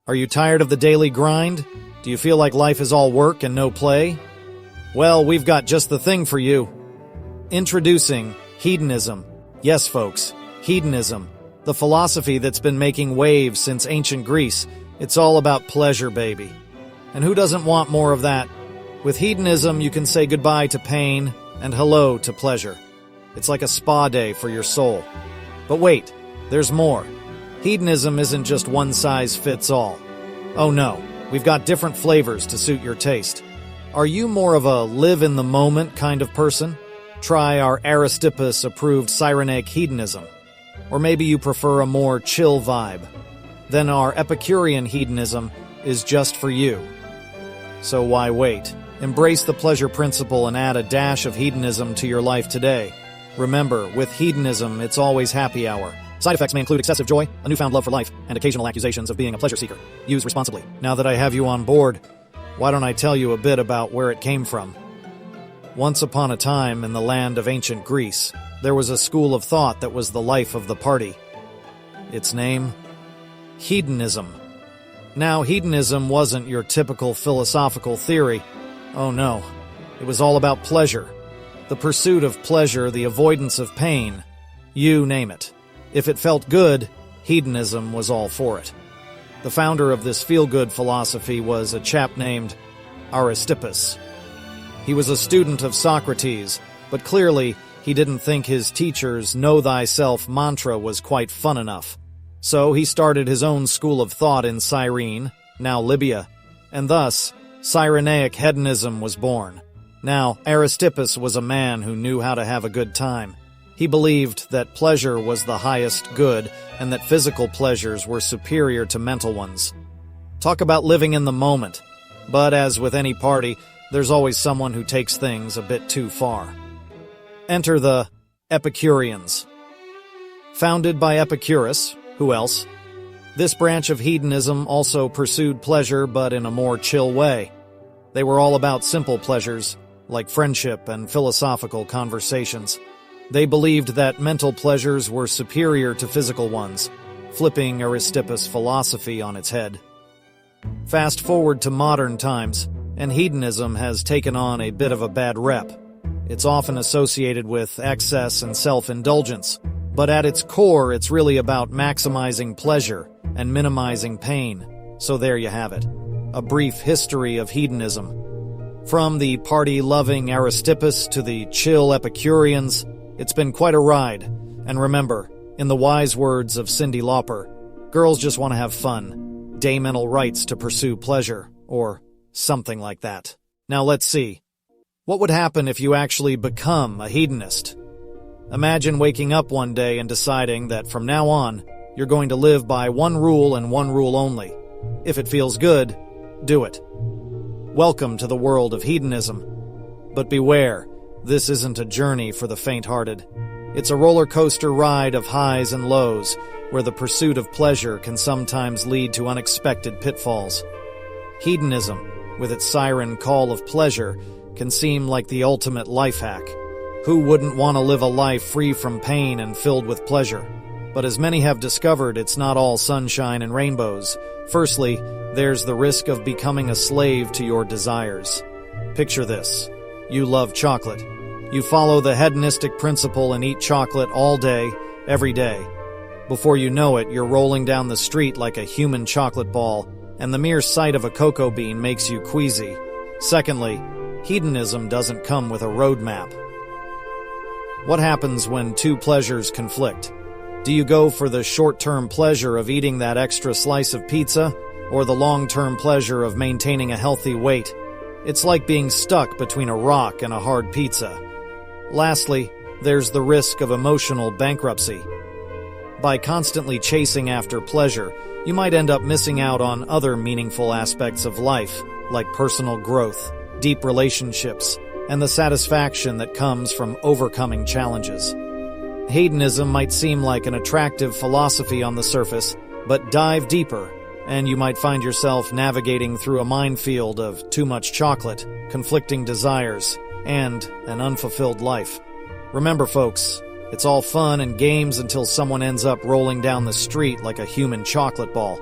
Are you tired of the daily grind? Do you feel like life is all work and no play? Well, we've got just the thing for you. Introducing hedonism. Yes, folks, hedonism. The philosophy that's been making waves since ancient Greece. It's all about pleasure, baby. And who doesn't want more of that? With hedonism, you can say goodbye to pain and hello to pleasure. It's like a spa day for your soul. But wait, there's more. Hedonism isn't just one size fits all. Oh no, we've got different flavors to suit your taste. Are you more of a live-in-the-moment kind of person? Try our Aristippus-approved Cyrenaic hedonism. Or maybe you prefer a more chill vibe. Then our Epicurean hedonism is just for you. So why wait? Embrace the pleasure principle and add a dash of hedonism to your life today. Remember, with hedonism, it's always happy hour. Side effects may include excessive joy, a newfound love for life, and occasional accusations of being a pleasure seeker. Use responsibly. Now that I have you on board, why don't I tell you a bit about where it came from? Once upon a time in the land of ancient Greece, there was a school of thought that was the life of the party. Its name? Hedonism. Now, hedonism wasn't your typical philosophical theory. Oh no, it was all about pleasure. The pursuit of pleasure, the avoidance of pain. You name it. If it felt good, hedonism was all for it. The founder of this feel-good philosophy was a chap named Aristippus. He was a student of Socrates, but clearly he didn't think his teacher's know thyself mantra was quite fun enough. So he started his own school of thought in Cyrene, now Libya, and thus Cyrenaic hedonism was born. Now, Aristippus was a man who knew how to have a good time. He believed that pleasure was the highest good and that physical pleasures were superior to mental ones. Talk about living in the moment. But as with any party, there's always someone who takes things a bit too far. Enter the Epicureans. Founded by Epicurus, who else? This branch of hedonism also pursued pleasure but in a more chill way. They were all about simple pleasures, like friendship and philosophical conversations. They believed that mental pleasures were superior to physical ones, flipping Aristippus' philosophy on its head. Fast forward to modern times, and hedonism has taken on a bit of a bad rep. It's often associated with excess and self-indulgence, but at its core it's really about maximizing pleasure and minimizing pain. So there you have it, a brief history of hedonism. From the party-loving Aristippus to the chill Epicureans, it's been quite a ride, and remember, in the wise words of Cyndi Lauper, girls just want to have fun, day mental rights to pursue pleasure, or something like that. Now let's see. What would happen if you actually become a hedonist? Imagine waking up one day and deciding that from now on, you're going to live by one rule and one rule only. If it feels good, do it. Welcome to the world of hedonism. But beware. This isn't a journey for the faint-hearted. It's a roller coaster ride of highs and lows, where the pursuit of pleasure can sometimes lead to unexpected pitfalls. Hedonism, with its siren call of pleasure, can seem like the ultimate life hack. Who wouldn't want to live a life free from pain and filled with pleasure? But as many have discovered, it's not all sunshine and rainbows. Firstly, there's the risk of becoming a slave to your desires. Picture this. You love chocolate. You follow the hedonistic principle and eat chocolate all day, every day. Before you know it, you're rolling down the street like a human chocolate ball, and the mere sight of a cocoa bean makes you queasy. Secondly, hedonism doesn't come with a roadmap. What happens when two pleasures conflict? Do you go for the short-term pleasure of eating that extra slice of pizza, or the long-term pleasure of maintaining a healthy weight? It's like being stuck between a rock and a hard pizza. Lastly, there's the risk of emotional bankruptcy. By constantly chasing after pleasure, you might end up missing out on other meaningful aspects of life, like personal growth, deep relationships, and the satisfaction that comes from overcoming challenges. Hedonism might seem like an attractive philosophy on the surface, but dive deeper, and you might find yourself navigating through a minefield of too much chocolate, conflicting desires, and an unfulfilled life. Remember, folks, it's all fun and games until someone ends up rolling down the street like a human chocolate ball.